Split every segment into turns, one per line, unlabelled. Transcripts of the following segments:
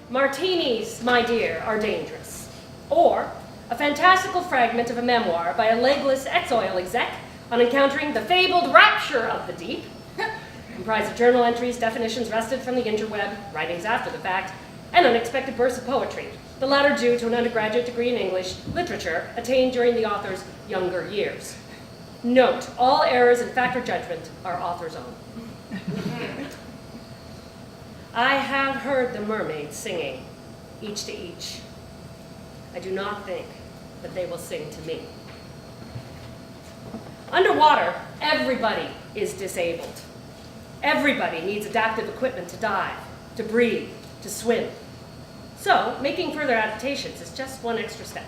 Martinis, my dear, are dangerous. Or a fantastical fragment of a memoir by a legless ex-oil exec on encountering the fabled rapture of the deep, comprised of journal entries, definitions wrested from the interweb, writings after the fact, and unexpected bursts of poetry, the latter due to an undergraduate degree in English literature attained during the author's younger years. Note, all errors in fact or judgment are author's own. I have heard the mermaids singing, each to each. I do not think that they will sing to me. Underwater, everybody is disabled. Everybody needs adaptive equipment to dive, to breathe, to swim. So, making further adaptations is just one extra step.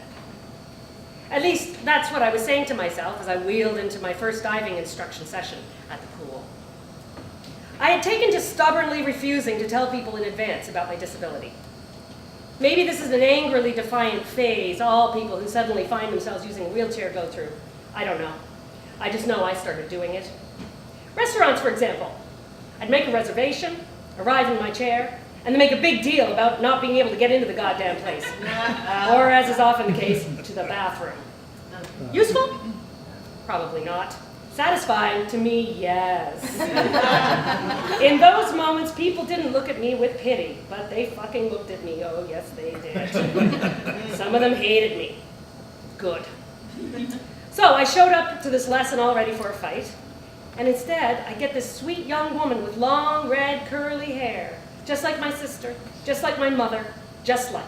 At least, that's what I was saying to myself as I wheeled into my first diving instruction session at the pool. I had taken to stubbornly refusing to tell people in advance about my disability. Maybe this is an angrily defiant phase all people who suddenly find themselves using a wheelchair go through. I don't know. I just know I started doing it. Restaurants, for example. I'd make a reservation, arrive in my chair, and then make a big deal about not being able to get into the goddamn place. Or, as is often the case, to the bathroom. Useful? Probably not. Satisfying? To me, yes. In those moments, people didn't look at me with pity, but they fucking looked at me. Oh, yes, they did. Some of them hated me. Good. So I showed up to this lesson all ready for a fight, and instead, I get this sweet young woman with long, red, curly hair, just like my sister, just like my mother, just like.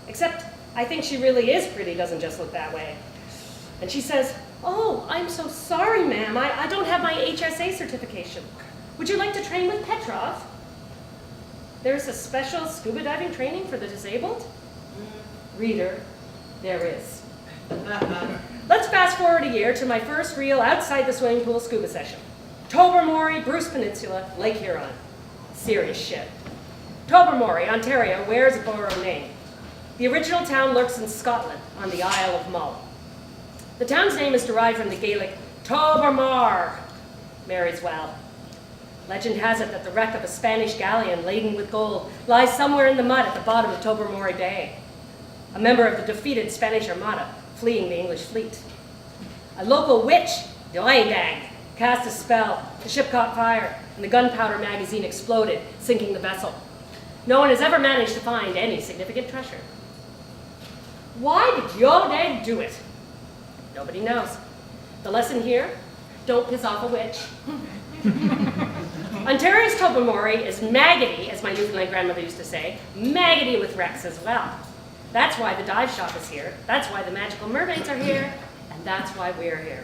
Except, I think she really is pretty, doesn't just look that way. And she says, "Oh, I'm so sorry, ma'am. I don't have my HSA certification. Would you like to train with Petrov?" There's a special scuba diving training for the disabled? Reader, there is. Let's fast forward a year to my first real outside the swimming pool scuba session. Tobermory, Bruce Peninsula, Lake Huron. Serious shit. Tobermory, Ontario, wears a borrowed name. The original town lurks in Scotland on the Isle of Mull. The town's name is derived from the Gaelic Tobermar, marries well. Legend has it that the wreck of a Spanish galleon laden with gold lies somewhere in the mud at the bottom of Tobermory Bay, a member of the defeated Spanish Armada fleeing the English fleet. A local witch, the Oidag, cast a spell, the ship caught fire, and the gunpowder magazine exploded, sinking the vessel. No one has ever managed to find any significant treasure. Why did Yodag do it? Nobody knows. The lesson here, don't piss off a witch. Ontario's Tobermory is maggoty, as my Newfoundland grandmother used to say, maggoty with wrecks as well. That's why the dive shop is here, that's why the magical mermaids are here, and that's why we're here.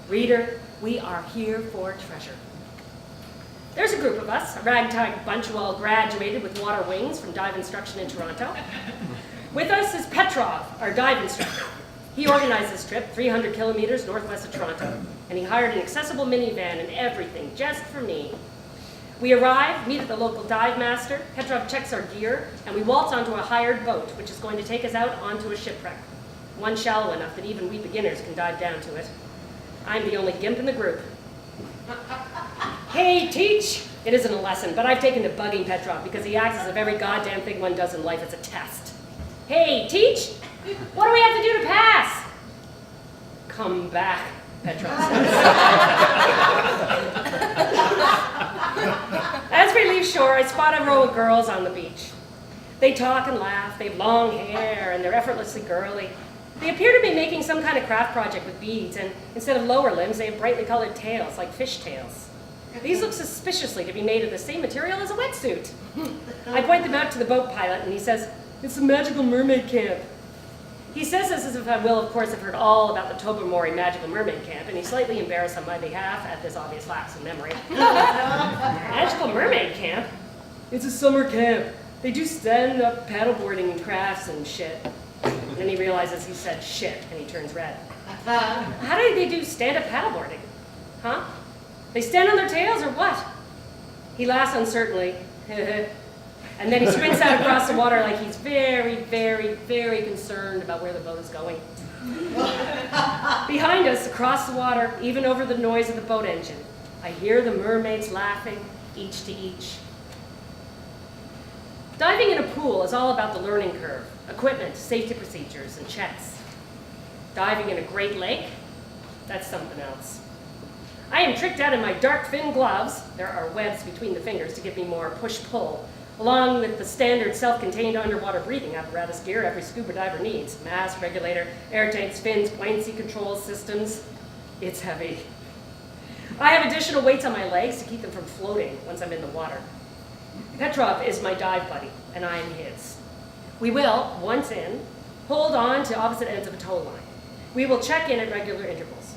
Reader, we are here for treasure. There's a group of us, a ragtag bunch who all graduated with water wings from dive instruction in Toronto. With us is Petrov, our dive instructor. He organized this trip 300 kilometers northwest of Toronto, and he hired an accessible minivan and everything just for me. We arrive, meet at the local dive master, Petrov checks our gear, and we waltz onto a hired boat, which is going to take us out onto a shipwreck. One shallow enough that even we beginners can dive down to it. I'm the only gimp in the group. Hey, teach! It isn't a lesson, but I've taken to bugging Petrov because he acts as if every goddamn thing one does in life is a test. Hey, teach! What do we have to do to pass? Come back, Petrov says. As we leave shore, I spot a row of girls on the beach. They talk and laugh, they have long hair, and they're effortlessly girly. They appear to be making some kind of craft project with beads, and instead of lower limbs, they have brightly colored tails, like fish tails. These look suspiciously to be made of the same material as a wetsuit. I point them out to the boat pilot, and he says, "It's a magical mermaid camp." He says this as if I will, of course, have heard all about the Tobermory Magical Mermaid Camp, and he's slightly embarrassed on my behalf at this obvious lapse in memory. Magical Mermaid Camp? It's a summer camp. They do stand-up paddleboarding and crafts and shit. And then he realizes he said shit, and he turns red. How do they do stand-up paddleboarding? Huh? They stand on their tails or what? He laughs uncertainly. And then he sprints out across the water like he's very, very, very concerned about where the boat is going. Behind us, across the water, even over the noise of the boat engine, I hear the mermaids laughing, each to each. Diving in a pool is all about the learning curve, equipment, safety procedures, and checks. Diving in a Great Lake, that's something else. I am tricked out in my dark fin gloves. There are webs between the fingers to give me more push-pull, along with the standard self-contained underwater breathing apparatus gear every scuba diver needs. Mask, regulator, air tanks, fins, buoyancy control systems. It's heavy. I have additional weights on my legs to keep them from floating once I'm in the water. Petrov is my dive buddy, and I am his. We will, once in, hold on to opposite ends of a tow line. We will check in at regular intervals.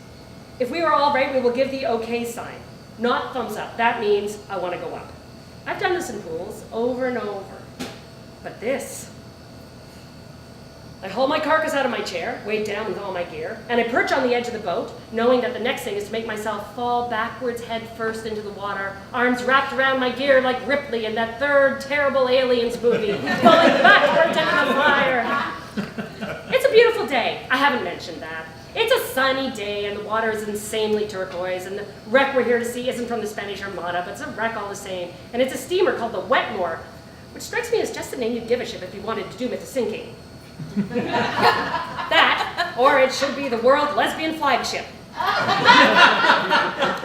If we are all right, we will give the okay sign, not thumbs up. That means I want to go up. I've done this in pools over and over, but this. I haul my carcass out of my chair, weighed down with all my gear, and I perch on the edge of the boat, knowing that the next thing is to make myself fall backwards head first into the water, arms wrapped around my gear like Ripley in that third terrible Aliens movie, falling backwards into the fire. It's a beautiful day. I haven't mentioned that. It's a sunny day, and the water is insanely turquoise, and the wreck we're here to see isn't from the Spanish Armada, but it's a wreck all the same, and it's a steamer called the Wetmore, which strikes me as just a name you'd give a ship if you wanted to doom it to sinking. That, or it should be the world lesbian flagship.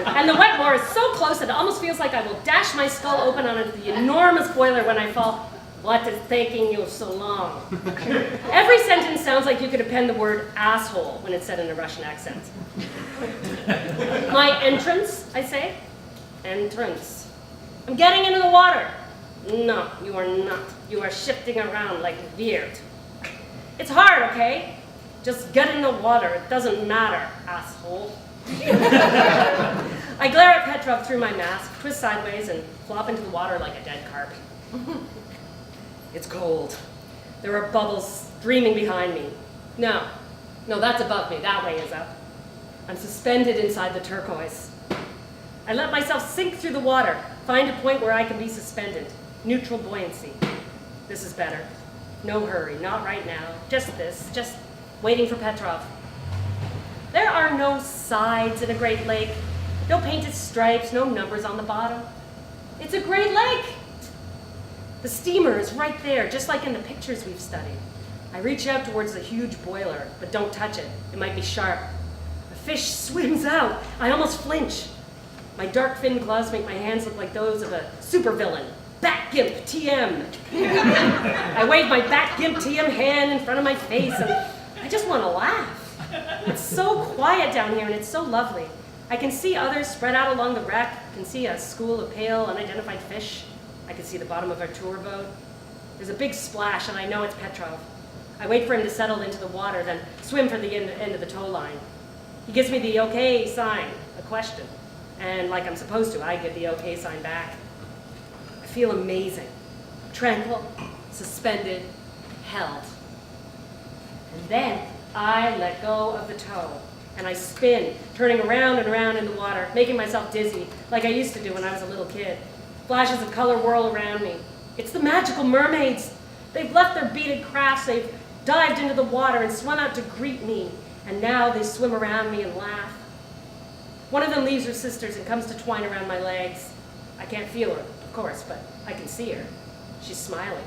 And the Wetmore is so close that it almost feels like I will dash my skull open on the enormous boiler when I fall. What is taking you so long? Every sentence sounds like you could append the word asshole when it's said in a Russian accent. My entrance, I say. Entrance. I'm getting into the water. No, you are not. You are shifting around like weird. It's hard, okay? Just get in the water. It doesn't matter, asshole. I glare at Petrov through my mask, twist sideways, and flop into the water like a dead carp. It's cold. There are bubbles streaming behind me. No, that's above me. That way is up. I'm suspended inside the turquoise. I let myself sink through the water, find a point where I can be suspended. Neutral buoyancy. This is better. No hurry, not right now. Just this, just waiting for Petrov. There are no sides in a Great Lake. No painted stripes, no numbers on the bottom. It's a Great Lake. The steamer is right there, just like in the pictures we've studied. I reach out towards the huge boiler, but don't touch it. It might be sharp. A fish swims out. I almost flinch. My dark fin gloves make my hands look like those of a supervillain. Bat Gimp TM. I wave my Bat Gimp TM hand in front of my face, and I just want to laugh. It's so quiet down here, and it's so lovely. I can see others spread out along the wreck. I can see a school of pale, unidentified fish. I can see the bottom of our tour boat. There's a big splash, and I know it's Petrov. I wait for him to settle into the water, then swim for the end of the tow line. He gives me the okay sign, a question. And like I'm supposed to, I give the okay sign back. I feel amazing, tranquil, suspended, held. And then I let go of the tow, and I spin, turning around and around in the water, making myself dizzy, like I used to do when I was a little kid. Flashes of color whirl around me. It's the magical mermaids. They've left their beaded crafts, they've dived into the water and swum out to greet me, and now they swim around me and laugh. One of them leaves her sisters and comes to twine around my legs. I can't feel her, of course, but I can see her. She's smiling.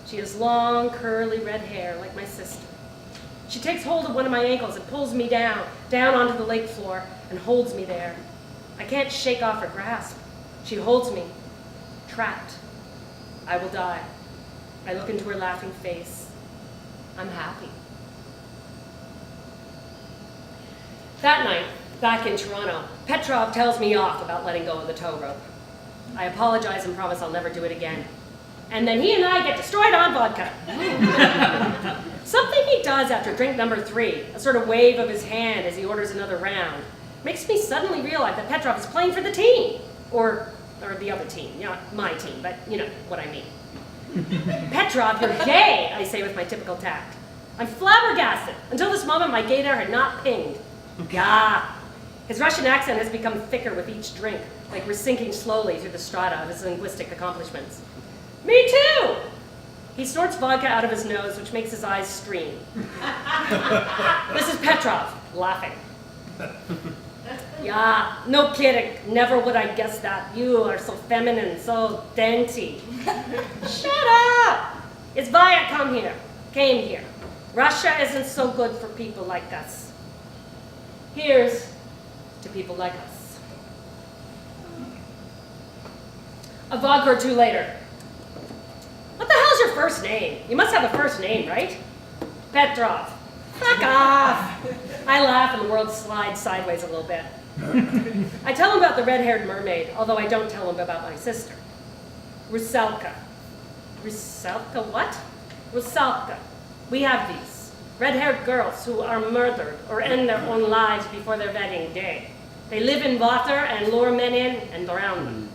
She has long, curly red hair like my sister. She takes hold of one of my ankles and pulls me down onto the lake floor, and holds me there. I can't shake off her grasp. She holds me, trapped. I will die. I look into her laughing face. I'm happy. That night, back in Toronto, Petrov tells me off about letting go of the tow rope. I apologize and promise I'll never do it again. And then he and I get destroyed on vodka. Something he does after drink number 3, a sort of wave of his hand as he orders another round, makes me suddenly realize that Petrov is playing for the team. Or the other team, not my team, but you know what I mean. Petrov, you're gay, I say with my typical tact. I'm flabbergasted. Until this moment, my gaydar had not pinged. Gah. His Russian accent has become thicker with each drink, like we're sinking slowly through the strata of his linguistic accomplishments. Me too! He snorts vodka out of his nose, which makes his eyes stream. This is Petrov, laughing. Yeah, no kidding. Never would I guess that. You are so feminine, so dainty. Shut up! It's Viet came here. Russia isn't so good for people like us. Here's to people like us. A vodka or two later. What the hell's your first name? You must have a first name, right? Petrov. Fuck off! I laugh and the world slides sideways a little bit. I tell him about the red-haired mermaid, although I don't tell him about my sister. Rusalka. Rusalka what? Rusalka. We have these. Red-haired girls who are murdered or end their own lives before their wedding day. They live in water and lure men in and drown them.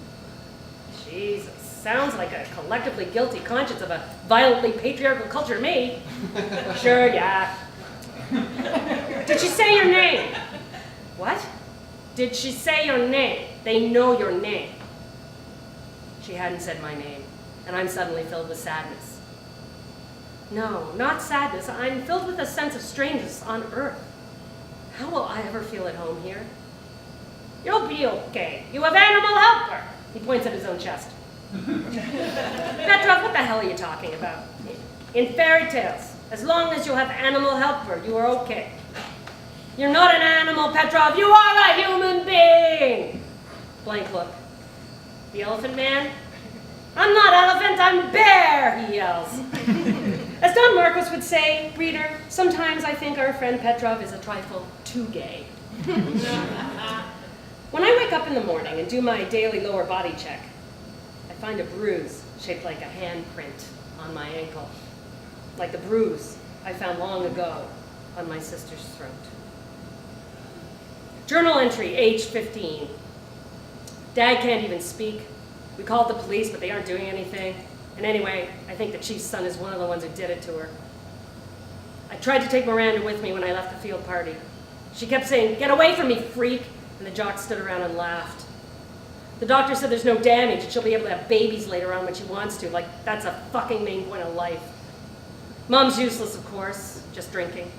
Jesus, sounds like a collectively guilty conscience of a violently patriarchal culture to me. Sure, yeah. Did she say your name? What? Did she say your name? They know your name. She hadn't said my name, and I'm suddenly filled with sadness. No, not sadness. I'm filled with a sense of strangeness on Earth. How will I ever feel at home here? You'll be okay. You have animal helper. He points at his own chest. Petrov, what the hell are you talking about? In fairy tales, as long as you have animal helper, you are okay. You're not an animal, Petrov. You are a human being. Blank look. The elephant man? I'm not elephant, I'm bear, he yells. As Don Marcos would say, reader, sometimes I think our friend Petrov is a trifle too gay. When I wake up in the morning and do my daily lower body check, I find a bruise shaped like a handprint on my ankle, like the bruise I found long ago on my sister's throat. Journal entry, age 15. Dad can't even speak. We called the police, but they aren't doing anything. And anyway, I think the chief's son is one of the ones who did it to her. I tried to take Miranda with me when I left the field party. She kept saying, "Get away from me, freak!" And the jock stood around and laughed. The doctor said there's no damage and she'll be able to have babies later on when she wants to. Like, that's a fucking main point of life. Mom's useless, of course, just drinking.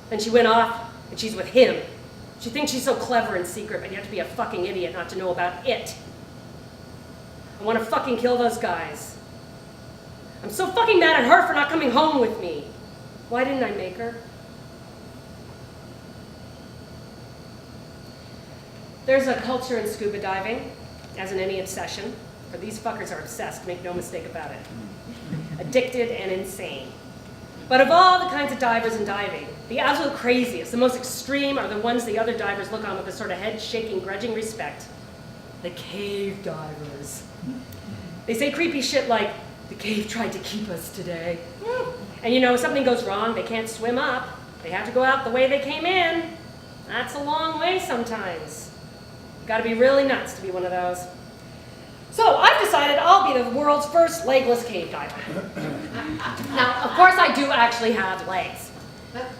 Then she went off, and she's with him. She thinks she's so clever in secret, but you have to be a fucking idiot not to know about it. I want to fucking kill those guys. I'm so fucking mad at her for not coming home with me. Why didn't I make her? There's a culture in scuba diving, as in any obsession, for these fuckers are obsessed, make no mistake about it. Addicted and insane. But of all the kinds of divers in diving, the absolute craziest, the most extreme are the ones the other divers look on with a sort of head-shaking, grudging respect. The cave divers. They say creepy shit like, "The cave tried to keep us today." And you know, if something goes wrong, they can't swim up. They have to go out the way they came in. That's a long way sometimes. You've got to be really nuts to be one of those. So I've decided I'll be the world's first legless cave diver. Now, of course I do actually have legs.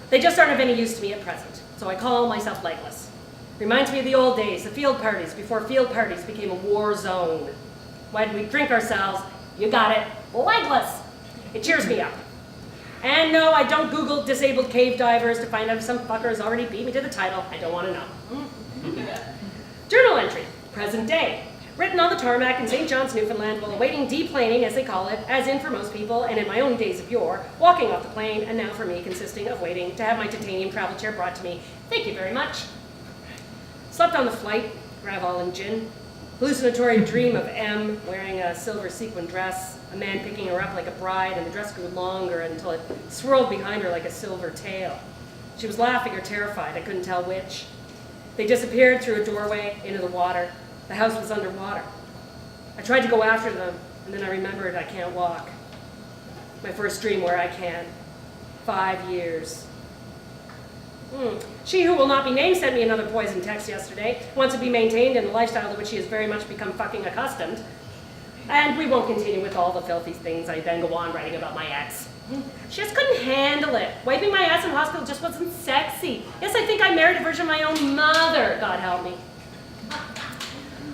They just aren't of any use to me at present, so I call myself legless. Reminds me of the old days, the field parties, before field parties became a war zone. When we drink ourselves, you got it, legless. It cheers me up. And no, I don't Google disabled cave divers to find out if some fucker has already beat me to the title. I don't want to know. Journal entry, present day. Written on the tarmac in St. John's, Newfoundland, while awaiting deplaning, as they call it, as in for most people, and in my own days of yore, walking off the plane, and now for me, consisting of waiting to have my titanium travel chair brought to me. Thank you very much. Slept on the flight, Gravol and gin. Hallucinatory dream of M wearing a silver sequin dress, a man picking her up like a bride, and the dress grew longer until it swirled behind her like a silver tail. She was laughing or terrified, I couldn't tell which. They disappeared through a doorway into the water. The house was underwater. I tried to go after them, and then I remembered I can't walk. My first dream where I can. 5 years. She who will not be named sent me another poison text yesterday. Wants to be maintained in a lifestyle to which she has very much become fucking accustomed. And we won't continue with all the filthy things I then go on writing about my ex. She just couldn't handle it. Wiping my ass in hospital just wasn't sexy. Yes, I think I married a version of my own mother, God help me.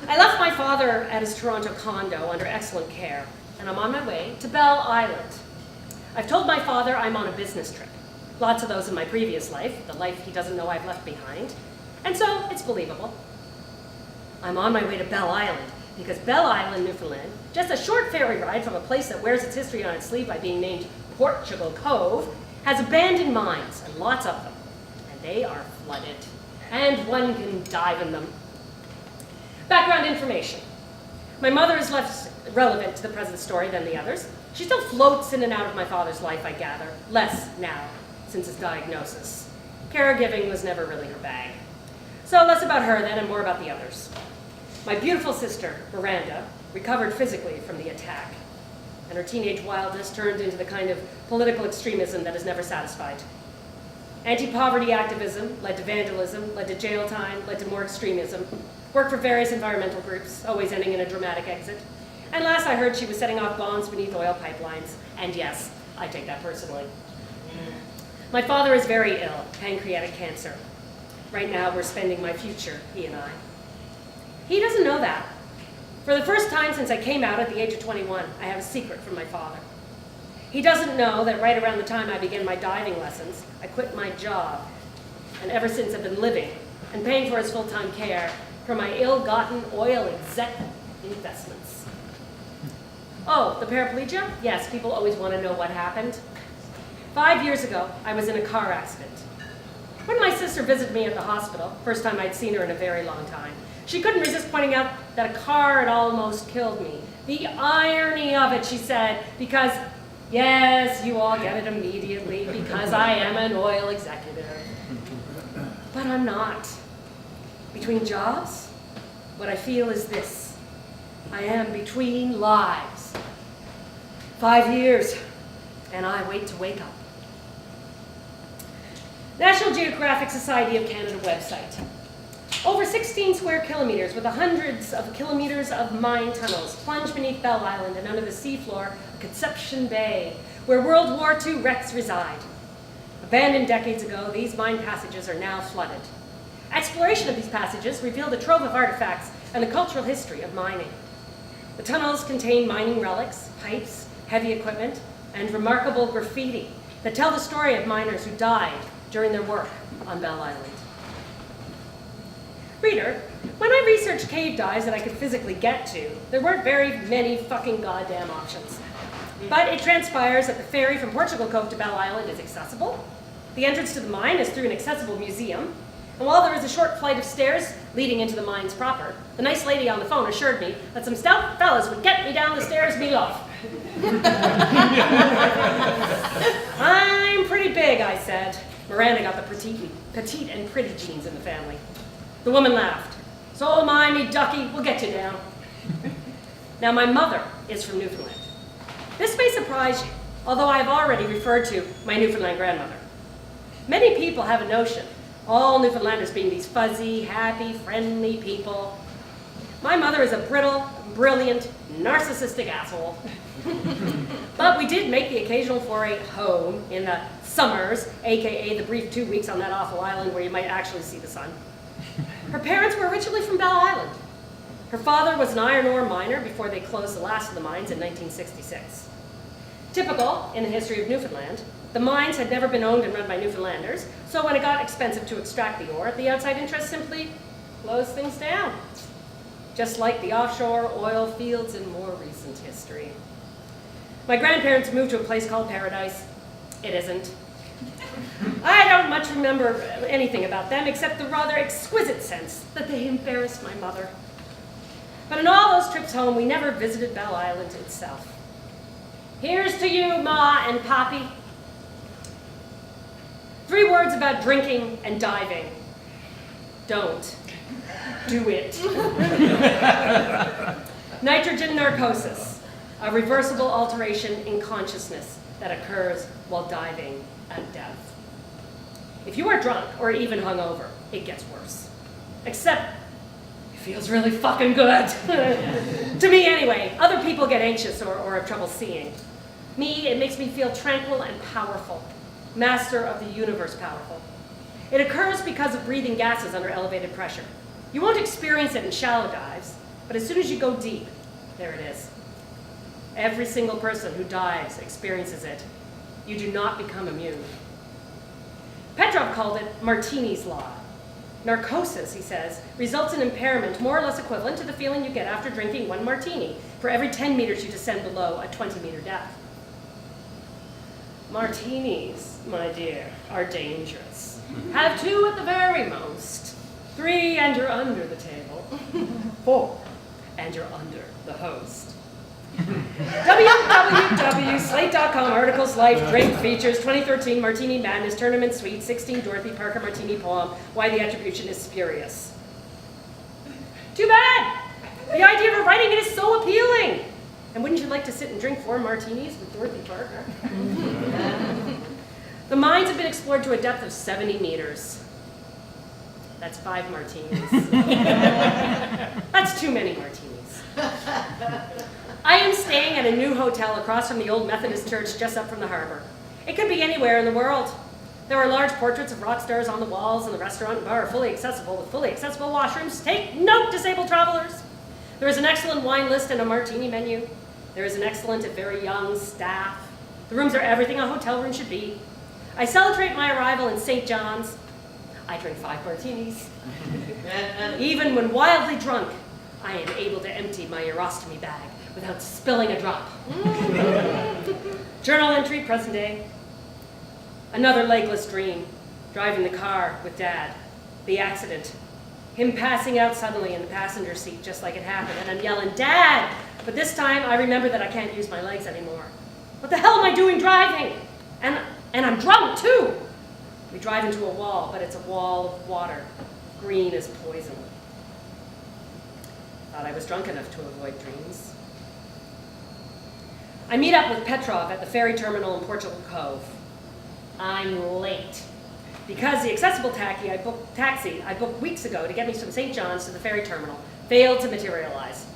I left my father at his Toronto condo under excellent care, and I'm on my way to Belle Island. I've told my father I'm on a business trip. Lots of those in my previous life, the life he doesn't know I've left behind. And so it's believable. I'm on my way to Belle Island, because Belle Island, Newfoundland, just a short ferry ride from a place that wears its history on its sleeve by being named Portugal Cove, has abandoned mines, and lots of them. And they are flooded, and one can dive in them. Background information. My mother is less relevant to the present story than the others. She still floats in and out of my father's life, I gather. Less now, since his diagnosis. Caregiving was never really her bag. So less about her then and more about the others. My beautiful sister, Miranda, recovered physically from the attack, and her teenage wildness turned into the kind of political extremism that is never satisfied. Anti-poverty activism led to vandalism, led to jail time, led to more extremism, worked for various environmental groups, always ending in a dramatic exit. And last I heard she was setting off bombs beneath oil pipelines, and yes, I take that personally. My father is very ill, pancreatic cancer. Right now we're spending my future, he and I. He doesn't know that. For the first time since I came out at the age of 21, I have a secret from my father. He doesn't know that right around the time I began my diving lessons, I quit my job. And ever since I've been living and paying for his full-time care for my ill-gotten oil exec investments. Oh, the paraplegia? Yes, people always want to know what happened. 5 years ago, I was in a car accident. When my sister visited me at the hospital, first time I'd seen her in a very long time, she couldn't resist pointing out that a car had almost killed me. The irony of it, she said, because, yes, you all get it immediately, because I am an oil executive. But I'm not. Between jobs, what I feel is this. I am between lives. 5 years, and I wait to wake up. National Geographic Society of Canada website. Over 16 square kilometers with hundreds of kilometers of mine tunnels plunge beneath Belle Island and under the seafloor of Conception Bay, where World War II wrecks reside. Abandoned decades ago, these mine passages are now flooded. Exploration of these passages revealed a trove of artifacts and the cultural history of mining. The tunnels contain mining relics, pipes, heavy equipment, and remarkable graffiti that tell the story of miners who died during their work on Belle Island. Reader, when I researched cave dives that I could physically get to, there weren't very many fucking goddamn options. But it transpires that the ferry from Portugal Cove to Belle Island is accessible. The entrance to the mine is through an accessible museum. And while there is a short flight of stairs leading into the mines proper, the nice lady on the phone assured me that some stout fellas would get me down the stairs below. I'm pretty big, I said. Miranda got the petite and pretty genes in the family. The woman laughed. So am I, me ducky, we'll get you down. Now my mother is from Newfoundland. This may surprise you, although I have already referred to my Newfoundland grandmother. Many people have a notion, all Newfoundlanders being these fuzzy, happy, friendly people. My mother is a brittle, brilliant, narcissistic asshole. But we did make the occasional foray home in the summers, aka the brief 2 weeks on that awful island where you might actually see the sun. Her parents were originally from Belle Island. Her father was an iron ore miner before they closed the last of the mines in 1966. Typical in the history of Newfoundland, the mines had never been owned and run by Newfoundlanders, so when it got expensive to extract the ore, the outside interests simply closed things down. Just like the offshore oil fields in more recent history. My grandparents moved to a place called Paradise. It isn't. I don't much remember anything about them except the rather exquisite sense that they embarrassed my mother. But in all those trips home, we never visited Belle Island itself. Here's to you, Ma and Poppy. 3 words about drinking and diving. Don't. Do it. Nitrogen narcosis, a reversible alteration in consciousness that occurs while diving at depth. If you are drunk or even hungover, it gets worse. Except, it feels really fucking good. To me anyway. Other people get anxious or have trouble seeing. Me, it makes me feel tranquil and powerful. Master of the universe powerful. It occurs because of breathing gases under elevated pressure. You won't experience it in shallow dives, but as soon as you go deep, there it is. Every single person who dives experiences it. You do not become immune. Petrov called it Martinis' law. Narcosis, he says, results in impairment more or less equivalent to the feeling you get after drinking 1 martini for every 10 meters you descend below a 20-meter depth. Martinis, my dear, are dangerous. Have 2 at the very most. 3 and you're under the table. 4 and you're under the host. www.slate.com articles, life, drink, features, 2013 Martini Madness Tournament Suite, 16 Dorothy Parker Martini poem, why the attribution is spurious. Too bad! The idea of writing it is so appealing. And wouldn't you like to sit and drink 4 martinis with Dorothy Parker? The mines have been explored to a depth of 70 meters. That's 5 martinis. That's too many martinis. I am staying at a new hotel across from the old Methodist church just up from the harbor. It could be anywhere in the world. There are large portraits of rock stars on the walls, and the restaurant and bar are fully accessible with fully accessible washrooms. Take note, disabled travelers. There is an excellent wine list and a martini menu. There is an excellent, if very young, staff. The rooms are everything a hotel room should be. I celebrate my arrival in St. John's. I drink 5 martinis. Even when wildly drunk, I am able to empty my urostomy bag without spilling a drop. Journal entry, present day. Another legless dream, driving the car with Dad. The accident. Him passing out suddenly in the passenger seat just like it happened, and I'm yelling, Dad! But this time I remember that I can't use my legs anymore. What the hell am I doing driving? And I'm drunk too! We drive into a wall, but it's a wall of water, green as poison. Thought I was drunk enough to avoid dreams. I meet up with Petrov at the ferry terminal in Portugal Cove. I'm late. Because the accessible taxi I booked weeks ago to get me from St. John's to the ferry terminal failed to materialize.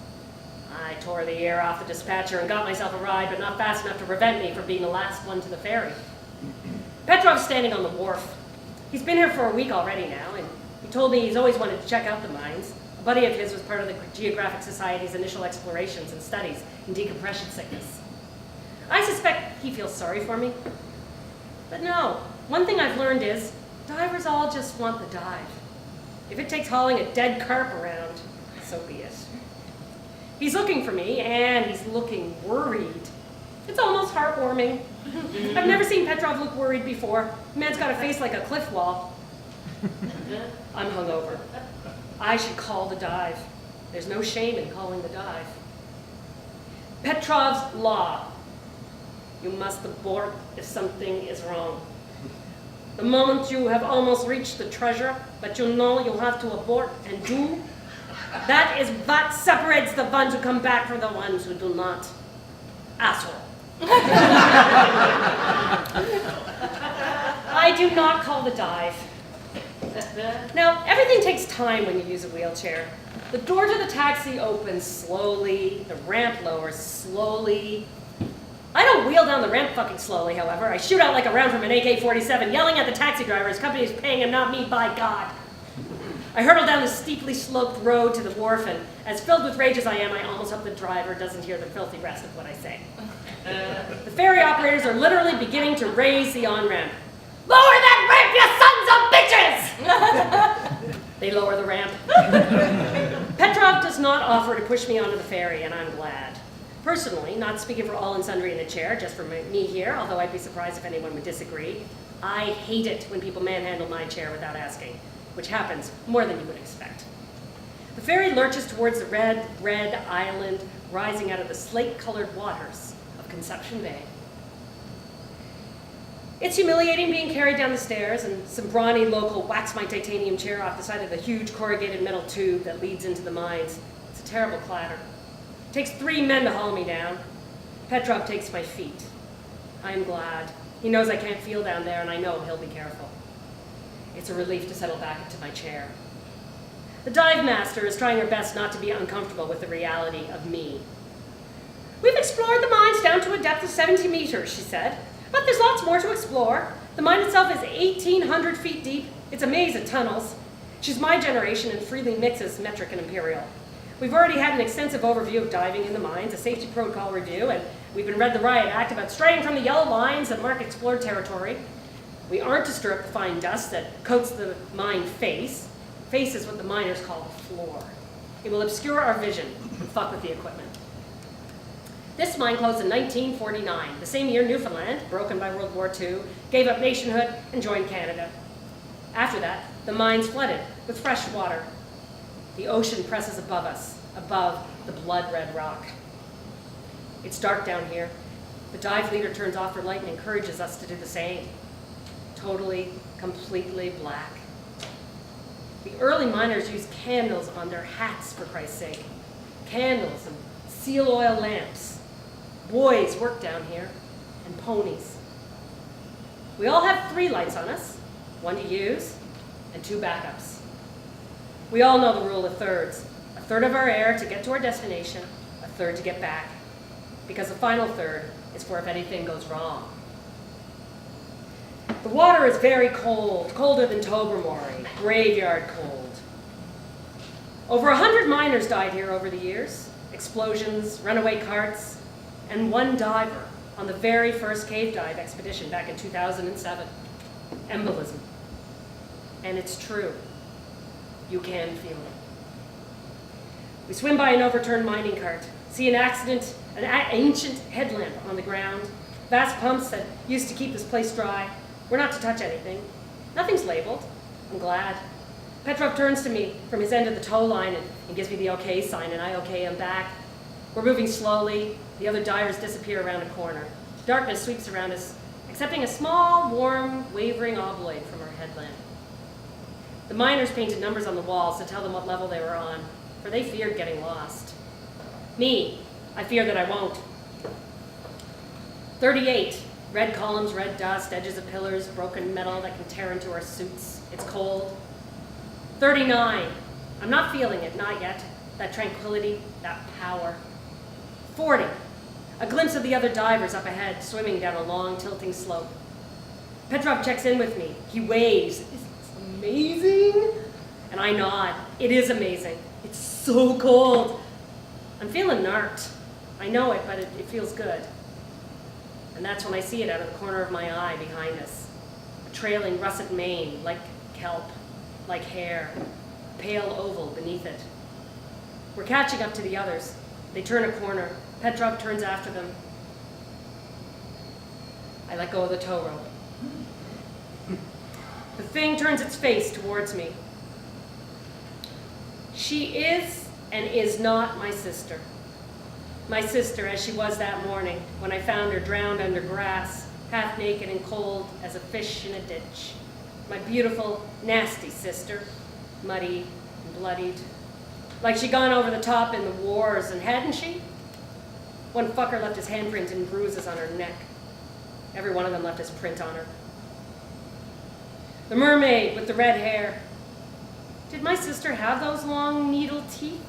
I tore the ear off the dispatcher and got myself a ride, but not fast enough to prevent me from being the last one to the ferry. Petrov's standing on the wharf. He's been here for a week already now, and he told me he's always wanted to check out the mines. A buddy of his was part of the Geographic Society's initial explorations and studies in decompression sickness. I suspect he feels sorry for me. But no, one thing I've learned is divers all just want the dive. If it takes hauling a dead carp around, so be it. He's looking for me, and he's looking worried. It's almost heartwarming. I've never seen Petrov look worried before. The man's got a face like a cliff wall. I'm hungover. I should call the dive. There's no shame in calling the dive. Petrov's law. You must abort if something is wrong. The moment you have almost reached the treasure, but you know you'll have to abort and do, that is what separates the ones who come back from the ones who do not. Asshole. I do not call the dive. Now, everything takes time when you use a wheelchair. The door to the taxi opens slowly, the ramp lowers slowly. I don't wheel down the ramp fucking slowly, however. I shoot out like a round from an AK-47, yelling at the taxi driver, his company is paying him, not me, by God. I hurtle down the steeply sloped road to the wharf, and as filled with rage as I am, I almost hope the driver doesn't hear the filthy rest of what I say. The ferry operators are literally beginning to raise the on-ramp. Lower that ramp, you sons of bitches! They lower the ramp. Petrov does not offer to push me onto the ferry, and I'm glad. Personally, not speaking for all and sundry in the chair, just for me here, although I'd be surprised if anyone would disagree, I hate it when people manhandle my chair without asking, which happens more than you would expect. The ferry lurches towards the red island rising out of the slate-colored waters of Conception Bay. It's humiliating being carried down the stairs, and some brawny local whacks my titanium chair off the side of the huge corrugated metal tube that leads into the mines. It's a terrible clatter. It takes 3 men to haul me down. Petrov takes my feet. I'm glad. He knows I can't feel down there, and I know he'll be careful. It's a relief to settle back into my chair. The dive master is trying her best not to be uncomfortable with the reality of me. We've explored the mines down to a depth of 70 meters, she said, but there's lots more to explore. The mine itself is 1,800 feet deep. It's a maze of tunnels. She's my generation and freely mixes metric and imperial. We've already had an extensive overview of diving in the mines, a safety protocol review, and we've been read the Riot Act about straying from the yellow lines that mark explored territory. We aren't to stir up the fine dust that coats the mine face. face is what the miners call the floor. It will obscure our vision and fuck with the equipment. This mine closed in 1949, the same year Newfoundland, broken by World War II, gave up nationhood and joined Canada. After that, the mines flooded with fresh water. The ocean presses above us, above the blood-red rock. It's dark down here. The dive leader turns off her light and encourages us to do the same. Totally, completely black. The early miners used candles on their hats, for Christ's sake. Candles and seal oil lamps. Boys work down here, and ponies. We all have 3 lights on us, 1 to use, and 2 backups. We all know the rule of thirds. A third of our air to get to our destination, a third to get back. Because the final third is for if anything goes wrong. The water is very cold, colder than Tobermory, graveyard cold. Over 100 miners died here over the years. Explosions, runaway carts, and 1 diver on the very first cave dive expedition back in 2007. Embolism. And it's true. You can feel it. We swim by an overturned mining cart, see an ancient headlamp on the ground, vast pumps that used to keep this place dry. We're not to touch anything. Nothing's labeled. I'm glad. Petrov turns to me from his end of the tow line and gives me the okay sign, and I okay him back. We're moving slowly. The other divers disappear around a corner. Darkness sweeps around us, accepting a small, warm, wavering obloid from our headlamp. The miners painted numbers on the walls to tell them what level they were on, for they feared getting lost. Me, I fear that I won't. 38. Red columns, red dust, edges of pillars, broken metal that can tear into our suits. It's cold. 39. I'm not feeling it, not yet. That tranquility, that power. 40. A glimpse of the other divers up ahead, swimming down a long, tilting slope. Petrov checks in with me. He waves. Isn't this amazing? And I nod. It is amazing. It's so cold. I'm feeling narked. I know it, but it feels good. And that's when I see it out of the corner of my eye behind us. A trailing russet mane, like kelp, like hair, a pale oval beneath it. We're catching up to the others. They turn a corner. Petrov turns after them. I let go of the tow rope. The thing turns its face towards me. She is and is not my sister. My sister, as she was that morning when I found her drowned under grass, half naked and cold as a fish in a ditch. My beautiful, nasty sister, muddy and bloodied. Like she'd gone over the top in the wars, and hadn't she? One fucker left his handprint in bruises on her neck. Every one of them left his print on her. The mermaid with the red hair. Did my sister have those long needle teeth?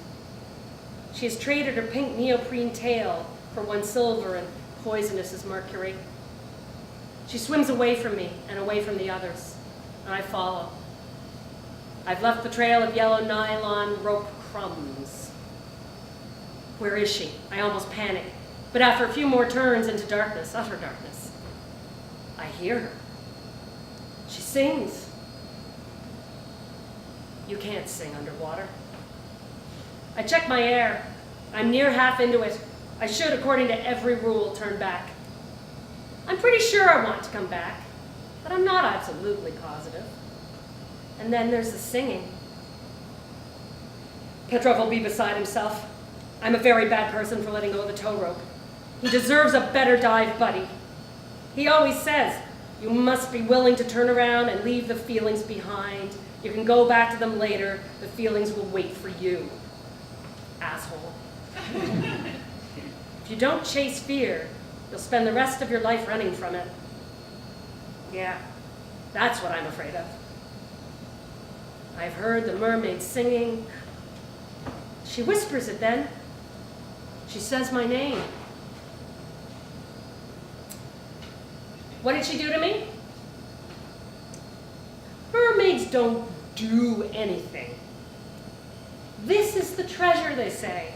She has traded her pink neoprene tail for one silver and poisonous as mercury. She swims away from me and away from the others, and I follow. I've left the trail of yellow nylon rope crumbs. Where is she? I almost panic, but after a few more turns into darkness, utter darkness, I hear her. She sings. You can't sing underwater. I check my air. I'm near half into it. I should, according to every rule, turn back. I'm pretty sure I want to come back, but I'm not absolutely positive. And then there's the singing. Petrov will be beside himself. I'm a very bad person for letting go of the tow rope. He deserves a better dive buddy. He always says, you must be willing to turn around and leave the feelings behind. You can go back to them later. The feelings will wait for you. Asshole. If you don't chase fear, you'll spend the rest of your life running from it. Yeah, that's what I'm afraid of. I've heard the mermaid singing. She whispers it then. She says my name. What did she do to me? Mermaids don't do anything. This is the treasure, they say.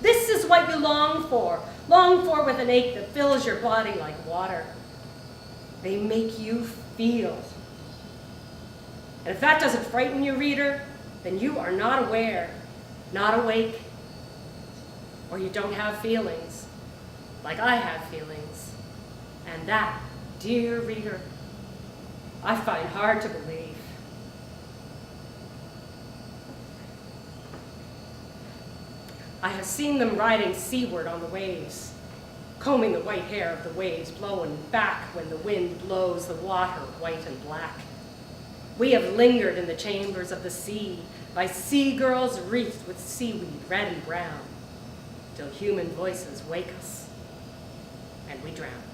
This is what you long for with an ache that fills your body like water. They make you feel. And if that doesn't frighten you, reader, then you are not aware, not awake, or you don't have feelings, like I have feelings. And that, dear reader, I find hard to believe. I have seen them riding seaward on the waves, combing the white hair of the waves, blowing back when the wind blows the water white and black. We have lingered in the chambers of the sea by sea girls wreathed with seaweed red and brown, till human voices wake us and we drown.